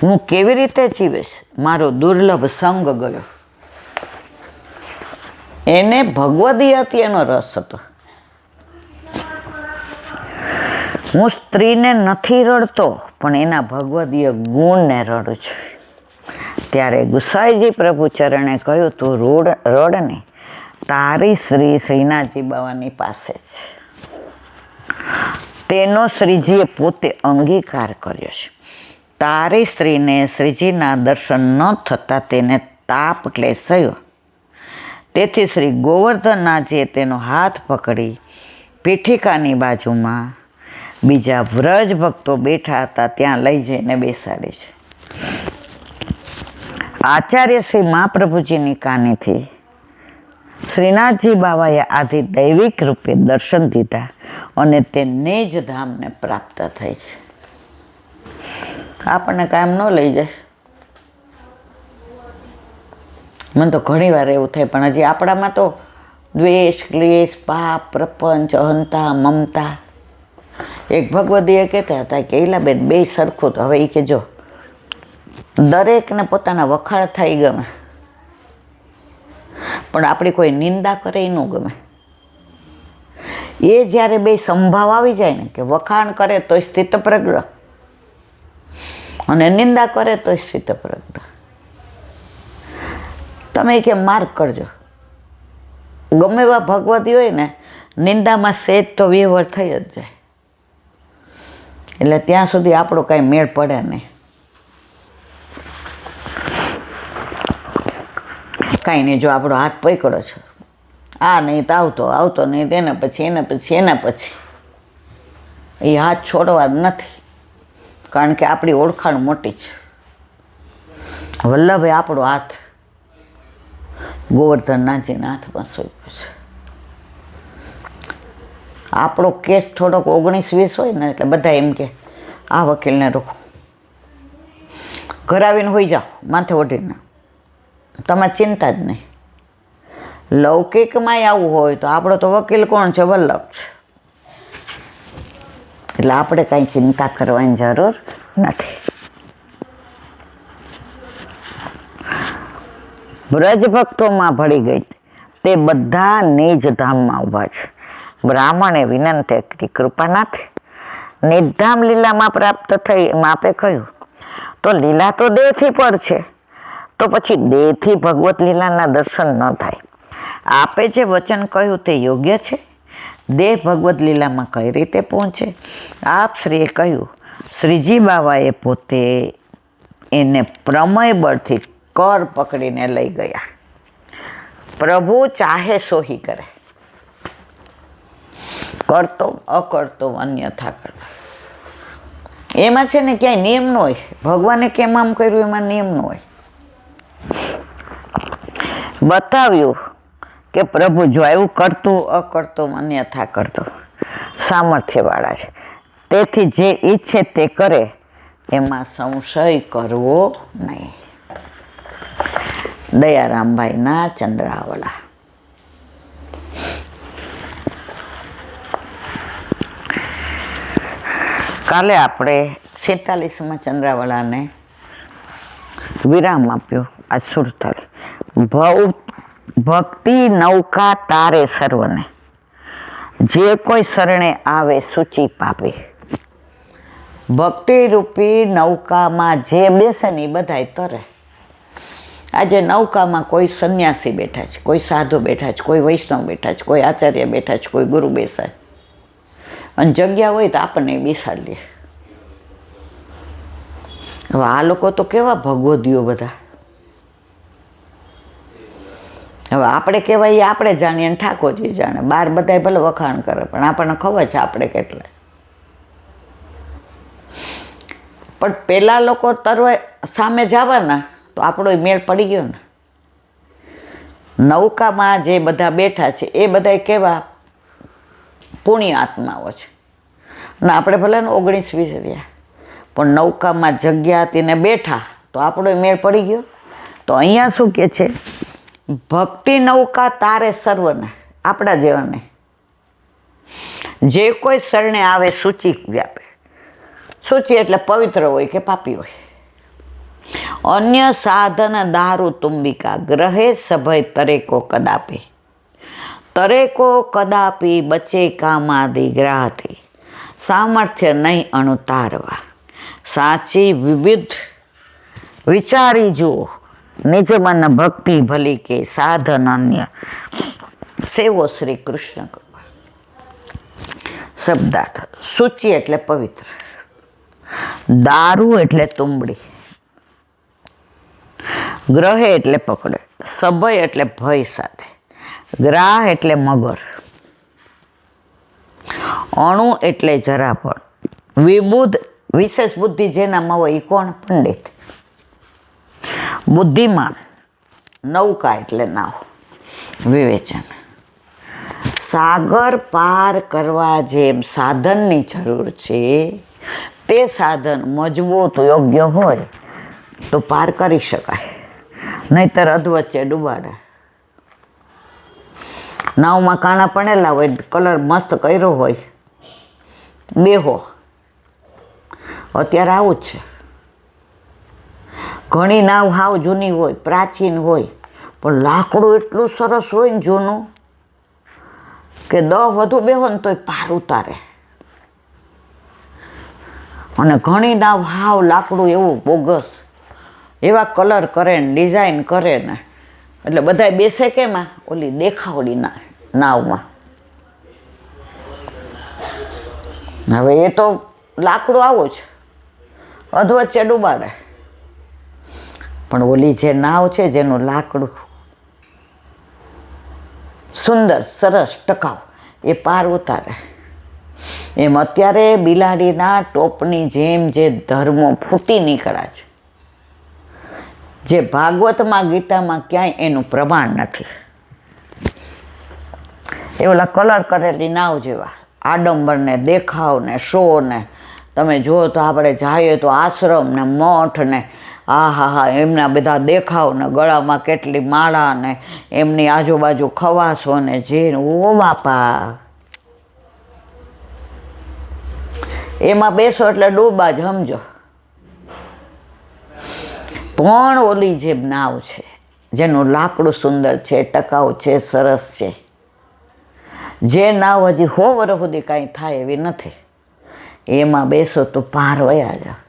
હું કેવી રીતે જીવીશ? મારો દુર્લભ સંગ ગયો. એને ભગવદીય હતી એનો રસ હતો. હું સ્ત્રીને નથી રડતો, પણ એના ભગવદીય ગુણને રડું છું. ત્યારે ગુસાઈજી પ્રભુ ચરણે કહ્યું, તું રડ ને, તારી શ્રી શ્રીનાથજી બાવાની પાસે છે. તેનો શ્રીજીએ પોતે અંગીકાર કર્યો છે. તારી સ્ત્રીને શ્રીજીના દર્શન ન થતાં તેને તાપ ક્લેશ થયો. તેથી શ્રી ગોવર્ધનનાથજીએ તેનો હાથ પકડી પીઠિકાની બાજુમાં બીજા વ્રજ ભક્તો બેઠા હતા ત્યાં લઈ જઈને બેસાડી છે. આચાર્ય શ્રી મહાપ્રભુજીની કાનેથી શ્રીનાથજી બાવાએ આદિ દૈવિક રૂપે દર્શન દીધા અને તે નિજ ધામને પ્રાપ્ત થઈ છે. આપણને કામ ન લઈ જાય. મને તો ઘણી વાર એવું થાય, પણ હજી આપણામાં તો દ્વેષ, ક્લેશ, પાપ, પ્રપંચ, અહંતા, મમતા. એક ભગવદીએ કહેતા હતા કે ઈલાબેન બે સરખું. તો હવે એ કે જો દરેકને પોતાના વખાણ થાય ગમે, પણ આપણી કોઈ નિંદા કરે એ ન ગમે. એ જ્યારે બે સંભાવ આવી જાય ને કે વખાણ કરે તોય સ્થિતપ્રજ્ઞ અને નિંદા કરે તોય સ્થિતપ્રજ્ઞ, તમે કે માર્ક કરજો. ગમે એવા ભગવતી હોય ને, નિંદામાં સેજ તો વ્યવહાર થઈ જ જાય. એટલે ત્યાં સુધી આપણો કાંઈ મેળ પડે નહીં. કાંઈ નહીં, જો આપણો હાથ પકડો છો, આ નહીં તો આવતો નહીં, એના પછી એ હાથ છોડવા નથી. કારણ કે આપણી ઓળખાણ મોટી છે. વલ્લભે આપણો હાથ ગોવર્ધનનાથજીના હાથમાં સોંપ્યો છે. આપણો કેસ થોડોક 19-20 હોય ને એટલે બધા એમ કે આ વકીલને રોકો, ઘર આવીને હોઈ જાઓ માથે ઓઢીને, તમારે ચિંતા જ નહીં. લૌકિકમાંય આવું હોય તો આપણો તો વકીલ કોણ છે? વલ્લભ છે. એટલે આપણે કાંઈ ચિંતા કરવાની જરૂર નથી. વ્રજ ભક્તોમાં ભળી ગઈ તે બધા નિજ ધામમાં ઊભા છે. બ્રાહ્મણે વિનંતી કરી, કૃપાનાથ, નિધામ લીલામાં પ્રાપ્ત થઈ એમ આપે કહ્યું, તો લીલા તો દેહથી પર છે, તો પછી દેહથી ભગવત લીલાના દર્શન ન થાય. આપે જે વચન કહ્યું તે યોગ્ય છે? દેહ ભગવત લીલામાં કઈ રીતે પહોંચે? આપ શ્રીએ કહ્યું, શ્રીજી બાવાએ પોતે એને પ્રમેય બળથી કર પકડીને લઈ ગયા. પ્રભુ ચાહે સોહી કરે, કરતો અકર્તો અન્યથા કરતો. એમાં છે ને ક્યાંય નિયમ ન હોય. ભગવાને કેમ આમ કર્યું એમાં નિયમ ન હોય. બતાવ્યું કે પ્રભુ જો એવું કરતું અકર્તો અન્યથા કરતો સામર્થ્યવાળા છે. તેથી જે ઈચ્છે તે કરે, એમાં સંશય કરવો નહીં. દયારામભાઈના ચંદ્રાવલા. કાલે આપણે 46માં ચંદ્રાવલાને વિરામ આપ્યો. આજ 47. ભક્તિ નૌકા તારે સર્વને, જે કોઈ શરણે આવે સૂચિ પાપે. ભક્તિ રૂપી નૌકામાં જે બેસે ને એ બધાય તરે. આજે નૌકામાં કોઈ સંન્યાસી બેઠા છે, કોઈ સાધુ બેઠા છે, કોઈ વૈષ્ણવ બેઠા છે, કોઈ આચાર્ય બેઠા છે, કોઈ ગુરુ બેસાય. અને જગ્યા હોય તો આપણને બેસાડી લે. હવે આ લોકો તો કેવા ભગવદીઓ બધા. હવે આપણે કહેવાય આપણે જાણીએ ને ઠાકોરજી જાણે. બહાર બધાય ભલે વખાણ કરે, પણ આપણને ખબર છે આપણે કેટલા. પણ પેલા લોકો તરવા સામે જવાના તો આપણો મેળ પડી ગયો ને. નૌકામાં જે બધા બેઠા છે એ બધા કેવા પુણ્ય આત્માઓ છે. ને આપણે ભલે ને 19-20 રહ્યા, પણ નૌકામાં જગ્યા હતી ને બેઠા તો આપણો મેળ પડી ગયો. તો અહીંયા શું કે છે? ભક્તિ નૌકા તારે સર્વને, આપણા જેવાને, જે કોઈ શરણે આવે સૂચિ વ્યાપે. સૂચિ એટલે પવિત્ર હોય કે પાપી હોય. અન્ય સાધન દારૂ તુંબિકા ગ્રહે સભય તરેકો કદાપી. તરેકો કદાપી બચે કામાદિ ગ્રાહથી, સામર્થ્ય નહીં અણુતારવા. સાચી વિવિધ વિચારી જુઓ, નિજ મન ભક્તિ ભલી કે સાધન અન્ય, સેવો શ્રી કૃષ્ણ કૃપા. શબ્દાર્થ. સૂચિ એટલે પવિત્ર, દારૂ એટલે તુંબડી, ગ્રહે એટલે પકડે, સભય એટલે ભય સાથે, ગ્રાહ એટલે મગર, અણુ એટલે જરા પણ, વિબુદ્ધ વિશેષ બુદ્ધિ જેનામાં હોય એ કોણ? પંડિત. બુદ્ધિમાન, નૌકા એટલે નાવ, વિવેચન. સાગર પાર કરવા જેમ સાધનની જરૂર છે, તે સાધન મજબૂત યોગ્ય હોય તો પાર કરી શકાય, નહીતર અધવચ્ચે ડૂબાડે. નાવમાં કાણા પડેલા હોય, કલર મસ્ત કર્યો હોય, બેહો. અત્યારે આવું જ છે. ઘણી નાવ હાવ જૂની હોય, પ્રાચીન હોય, પણ લાકડું એટલું સરસ હોય ને જૂનું કે વધુ બેહો ને તોય પાર ઉતારે. અને ઘણી નાવ હાવ લાકડું એવું બોગસ, એવા કલર કરે ને ડિઝાઇન કરે ને, એટલે બધા બેસે કેમાં? ઓલી દેખાવડી નાવમાં. હવે એ તો લાકડું આવું જ અધવચ્ચે ડૂબાડે, પણ ઓલી જે નાવ છે જેનું લાકડું સુંદર સરસ ટકાઉ, એ પાર ઉતારે. એમ અત્યારે બિલાડીના ટોપની જેમ જે ધર્મો ફૂટી નીકળ્યા છે, જે ભાગવતમાં ગીતામાં ક્યાંય એનું પ્રમાણ નથી. એ ઓલા કલર કરેલી નાવ જેવા આડંબર ને દેખાવ ને શો ને, તમે જુઓ તો આપણે જઈએ તો આશ્રમ ને મઠ ને હા એમના બધા દેખાવ ને ગળામાં કેટલી માળા ને એમની આજુબાજુ ખવાસો ને જે ઓ બાપા, એમાં બેસો એટલે ડૂબા જ સમજો. પણ ઓલી જે નાવ છે જેનું લાકડું સુંદર છે, ટકાઉ છે, સરસ છે, જે નાવ હજી 100 વર્ષ સુધી કાંઈ થાય એવી નથી, એમાં બેસો તો પાર વયા જાવ.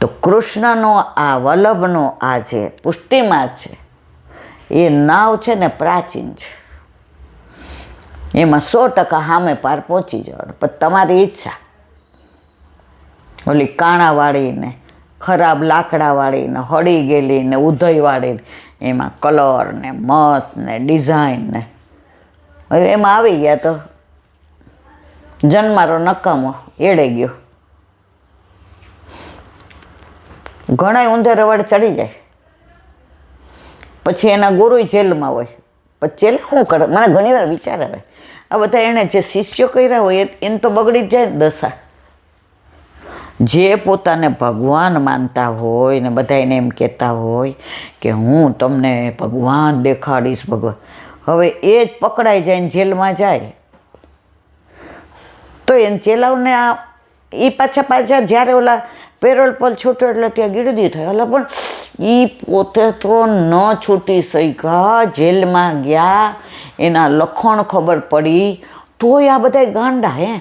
તો કૃષ્ણનો આ વલ્લભનો આ જે પુષ્ટિમાર્ગ છે, એ નાવ છે ને પ્રાચીન છે, એમાં 100% સામે પાર પહોંચી જવાનું. પણ તમારી ઈચ્છા. ઓલી કાણાવાળી ને ખરાબ લાકડાવાળી ને હળી ગયેલી ને ઉધઈવાળી, એમાં કલર ને મસ્ત ને ડિઝાઇન ને, હવે એમાં આવી ગયા તો જન્મારો નકામો એડે ગયો. ઘણા ઊંધે રવડ ચડી જાય, પછી એના ગુરુ જેલમાં હોય, પછી જેલ શું કરે? મને ઘણી વાર વિચાર આવે, આ બધા એણે જે શિષ્યો કર્યા હોય એને તો બગડી જ જાય દશા. જે પોતાને ભગવાન માનતા હોય ને બધા એને એમ કહેતા હોય કે હું તમને ભગવાન દેખાડીશ, ભગવાન, હવે એ જ પકડાઈ જાય ને જેલમાં જાય તો એને ચેલાવને એ પાછા જ્યારે ઓલા પેરોલ પર છૂટ્યો એટલે ત્યાં ગીરદી થાય. એટલે પણ એ પોતે તો ન છૂટી શક્યા, જેલમાં ગયા, એના લખણ ખબર પડી, તોય આ બધા ગાંડા. હે,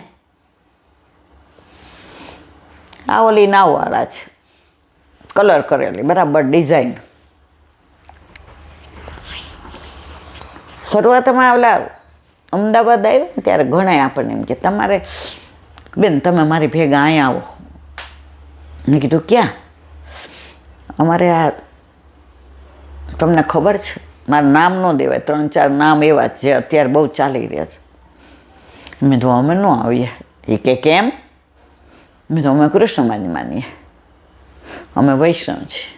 આ ઓલી નાવવાળા છે, કલર કરેલી બરાબર ડિઝાઇન. શરૂઆતમાં ઓલા અમદાવાદ આવ્યા ને ત્યારે ઘણા આપણને એમ કે તમારે બેન તમે મારી ભેગા અહીંયા આવો. મેં કીધું ક્યાં? અમારે આ તમને ખબર છે, મારું નામ ન દેવાય, 3-4 નામ એવા જ જે અત્યારે બહુ ચાલી રહ્યા છે. મેં તો અમે ન આવીએ. એ કે કેમ? મેં તો અમે કૃષ્ણમાજી માનીએ, અમે વૈષ્ણવ છીએ.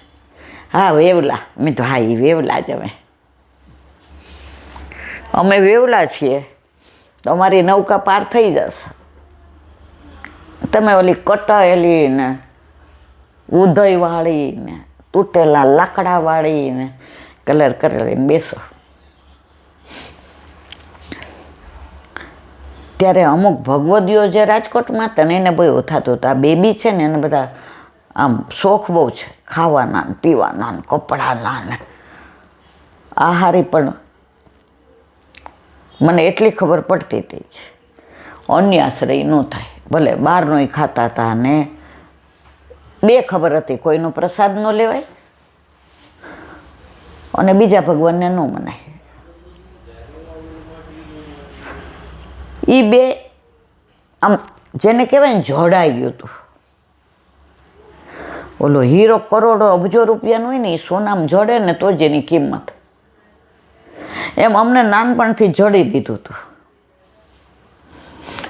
હા વેવલા. મેં તો હા એ વેવલા જ અમે વેવલા છીએ, તો અમારી નૌકા પાર થઈ જશે. તમે ઓલી કટાયેલી ને ઉધઈવાળી ને તૂટેલા લાકડાવાળી ને કલર કરેલી બેસો. ત્યારે અમુક ભગવદીઓ જે રાજકોટમાં હતા ને એને બહુ થતું હતું, આ બેબી છે ને એને બધા આમ શોખ બહુ છે, ખાવાના ને પીવાના ને કપડાના ને. આહારી પણ મને એટલી ખબર પડતી હતી અન્યાશ્રય ન થાય. ભલે બહારનોય ખાતા હતા ને બે ખબર હતી, કોઈનો પ્રસાદ ન લેવાય અને બીજા ભગવાનને ન મનાય. એ બે આમ જેને કહેવાય ને જોડાઈ ગયું હતું. ઓલો હીરો કરોડો અબજો રૂપિયાનો હોય ને એ સોનામાં જોડે ને તો જ એની કિંમત. એમ અમને નાનપણથી જોડી દીધું હતું.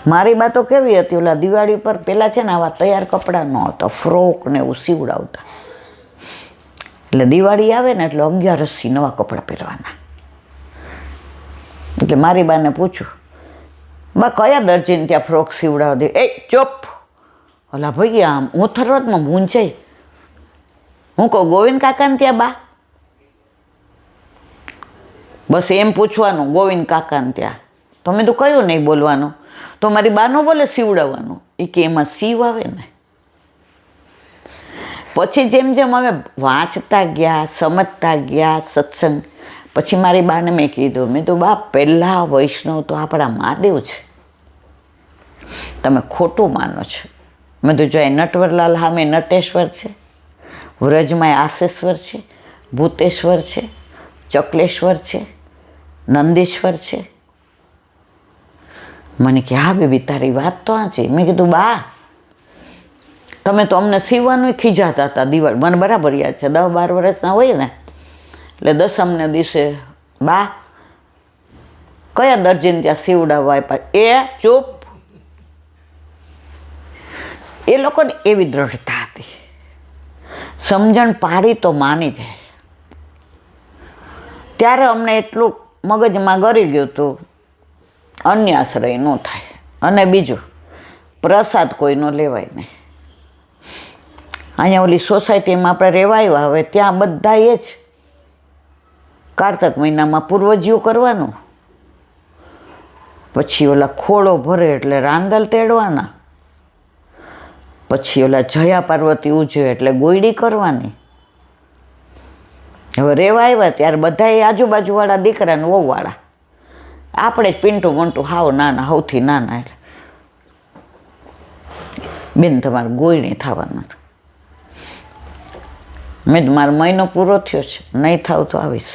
મારી બા તો કેવી હતી, ઓલા દિવાળી પર પહેલાં છે ને આવા તૈયાર કપડાં ન હતા, ફ્રોક ને એવું સીવડાવતા. એટલે દિવાળી આવે ને એટલે 11 નવા કપડાં પહેરવાના. એટલે મારી બાને પૂછું, બા કયા દરજીને ત્યાં ફ્રોક સીવડાવ દે? એ ચોપ, ઓલા ભાઈ આમ હું થરવતમાં મૂંઝાઈ. હું કહું ગોવિંદ કાકાને ત્યાં બા? બસ એમ પૂછવાનું ગોવિંદ કાકાને ત્યાં. તો મેં તો કયું નહીં બોલવાનું. તો મારી બા ન બોલે સીવડાવવાનું, એ કે એમાં સીવ આવે ને. પછી જેમ જેમ અમે વાંચતા ગયા, સમજતા ગયા સત્સંગ, પછી મારી બાને મેં કીધું, મેં તો બા પહેલાં વૈષ્ણવ તો આપણા મહાદેવ છે, તમે ખોટું માનો છો. મેં તો જો એ નટવરલાલ સામે નટેશ્વર છે, વ્રજમાં આશેશ્વર છે, ભૂતેશ્વર છે, ચકલેશ્વર છે, નંદેશ્વર છે. મને કે હા બેબી તારી વાત તો આ છે. મેં કીધું બા તમે તો અમને સીવવાનું ખીજાતા હતા દિવાળી, મને બરાબર યાદ છે, 10-12 વર્ષના હોય ને એટલે દસમને દિવસે બા કયા દરજીને ત્યાં સીવડાવવા આપ્યા? એ ચૂપ. એ લોકોને એવી દ્રઢતા હતી, સમજણ પાડી તો માની જાય. ત્યારે અમને એટલું મગજમાં ગરી ગયું હતું અન્યાશ્રય ન થાય. અને બીજું પ્રસાદ કોઈનો લેવાય નહીં. અહીંયા ઓલી સોસાયટીમાં આપણે રહેવા આવ્યા, હવે ત્યાં બધા એ જ કારતક મહિનામાં પૂર્વજીઓ કરવાનું, પછી ઓલા ખોળો ભરે એટલે રાંદલ તેડવાના, પછી ઓલા જયા પાર્વતી ઉજવે એટલે ગોયડી કરવાની. હવે રહેવા આવ્યા ત્યારે બધા એ આજુબાજુવાળા દીકરા ને વહુવાળા, આપણે જ પિન્ટું મોન્ટું હાવ નાના, સૌથી નાના. એટલે બેન તમારે ગોયણી થવાના. મેં મારો મહિનો પૂરો થયો છે, નહીં થાવ તો આવીશ.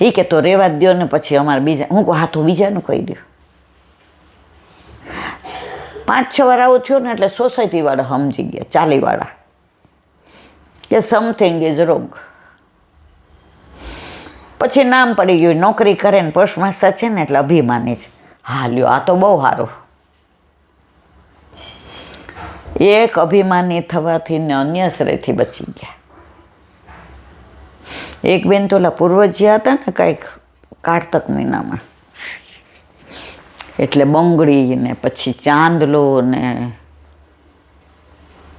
એ કે તો રહેવા જ દો ને પછી અમારે બીજા. હું કહું હા તો બીજાનું કહી દો. 5-6 વાર આવું થયું ને એટલે સોસાયટીવાળા સમજી ગયા, ચાલીવાળા, કે સમથિંગ ઇઝ રોંગ. પછી નામ પડી ગયું, નોકરી કરે ને પોસ્ટમાસ્ટર છે ને એટલે અભિમાની છે. હા લ્યો આ તો બહુ સારું. એક અભિમાની થવાથી ને અન્યાશ્રયથી બચી ગયા. એક બેન તો ઓલા પૂર્વજ્યા હતા ને કાંઈક કારતક મહિનામાં, એટલે બંગડી ને પછી ચાંદલો ને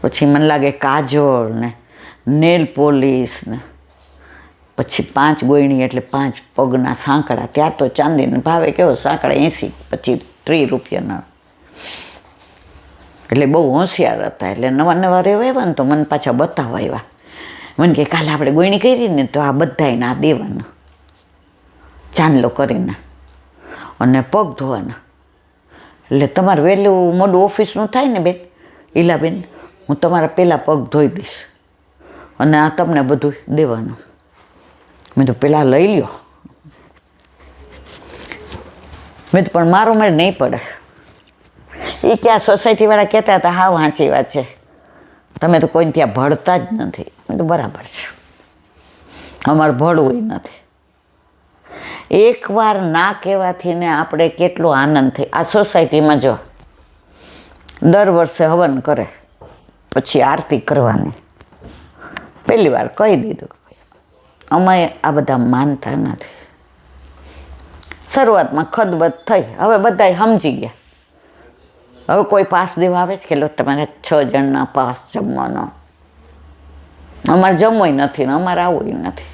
પછી મને લાગે કાજોળ ને નેલ પોલીસ ને પછી 5 ગોયણી એટલે 5 પગના સાંકડા. ત્યાર તો ચાંદીને ભાવે કેવો સાંકડા 80, પછી 30 રૂપિયાના. એટલે બહુ હોશિયાર હતા. એટલે નવા રહેવા આવ્યા ને તો મને પાછા બતાવવા આવ્યા. મને કે કાલે આપણે ગોયણી કરી ને તો આ બધાને આ દેવાનું, ચાંદલો કરીને અને પગ ધોવાના. એટલે તમારે વહેલું મોડું ઓફિસનું થાય ને બેન ઈલાબેન, હું તમારા પહેલાં પગ ધોઈ દઈશ અને આ તમને બધું દેવાનું. મેં તો પહેલાં લઈ લ્યો. મેં તો પણ મારો મેળ નહીં પડે. એ ક્યાં સોસાયટીવાળા કહેતા હતા હા વાંચી વાત છે, તમે તો કોઈને ત્યાં ભળતા જ નથી. મેં તો બરાબર છે, અમારે ભળવું નથી. એકવાર ના કહેવાથી ને આપણે કેટલો આનંદ થાય. આ સોસાયટીમાં જો દર વર્ષે હવન કરે, પછી આરતી કરવાની. પહેલી વાર કહી દીધું, અમે આ બધા માનતા નથી. શરૂઆતમાં ખદબદ થઈ, હવે બધા સમજી ગયા. હવે કોઈ પાસ દેવા આવે છે કે લો તમારે 6 જણના પાસ જમવાનો. અમારે જમવું નથી ને અમારે આવવું નથી.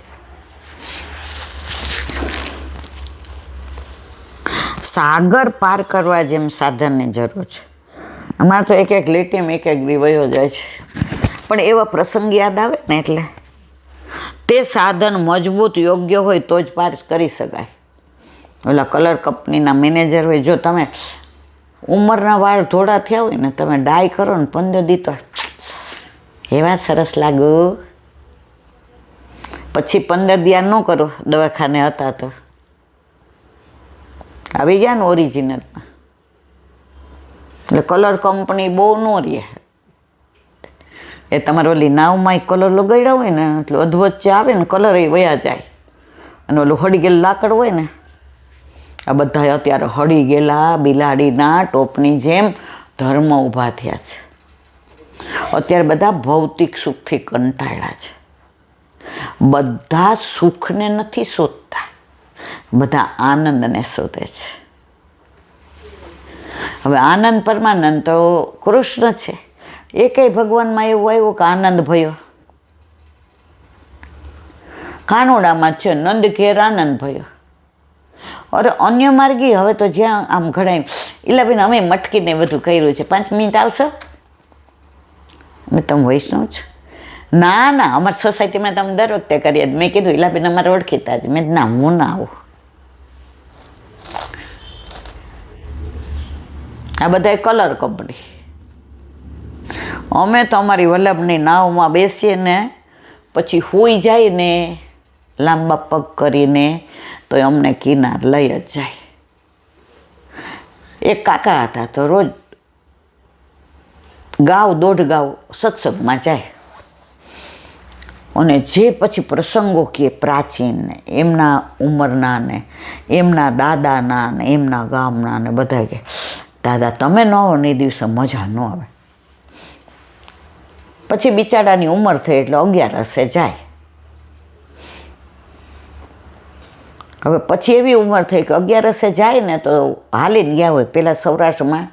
સાગર પાર કરવા જેમ સાધનની જરૂર છે. અમારે તો એક લીટીમાં એક દી વયો જાય છે. પણ એવા પ્રસંગ યાદ આવે ને એટલે તે સાધન મજબૂત યોગ્ય હોય તો જ પાર કરી શકાય. ઓલા કલર કંપનીના મેનેજર હોય, જો તમે ઉંમરના વાળ ધોળા થયા હોય ને તમે ડાય કરો ને 15 દી તો એવા સરસ લાગો. પછી 15 દી ન કરો, દવાખાને હતા તો આવી ગયા ને ઓરિજિનલમાં. એટલે કલર કંપની બહુ ન રહે. એ તમારે ઓલી નાવમાં કલર લગાડ્યા હોય ને એટલે અધવચ્ચે આવે ને કલર એ વયા જાય. અને ઓલું હળી ગયેલું લાકડ હોય ને, આ બધા અત્યારે હળી ગયેલા બિલાડીના ટોપની જેમ ધર્મ ઊભા થયા છે. અત્યારે બધા ભૌતિક સુખથી કંટાળ્યા છે. બધા સુખને નથી શોધતા, બધા આનંદને શોધે છે. હવે આનંદ પરમાનંદ તો કૃષ્ણ છે. એ કઈ ભગવાનમાં એવું આવ્યું કે આનંદ ભયો? કાનોડામાં છે નંદ ઘેર આનંદ ભયો. અરે અન્ય માર્ગી હવે તો જ્યાં આમ ઘણા ઇલાબેન અમે મટકીને બધું કર્યું છે, 5 મિનિટ આવશો? મેં તમે વૈષ્ણવ છો? ના ના, અમારી સોસાયટીમાં તમે દર વખતે કરીએ. મેં કીધું ઇલાબેન અમારે ઓળખીતા જ. મેં ના, હું ના આવું. આ બધા કલર કંપની. અમે તો અમારી વલ્લભની નાવમાં બેસીએ ને પછી હોઈ જાય ને લાંબા પગ કરીને તો અમને કિનાર લઈ જ જાય. એક કાકા હતા તો રોજ ગાવ 1.5 ગાવ સત્સંગમાં જાય. અને જે પછી પ્રસંગો કે પ્રાચીન ને એમના ઉંમરના ને એમના દાદાના ને એમના ગામના ને બધા કે દાદા તમે ન હો ને એ દિવસે મજા ન આવે. પછી બિચારાની ઉંમર થઈ એટલે 11 જાય. હવે પછી એવી ઉંમર થઈ કે 11 જાય ને તો હાલીને ગયા હોય. પહેલાં સૌરાષ્ટ્રમાં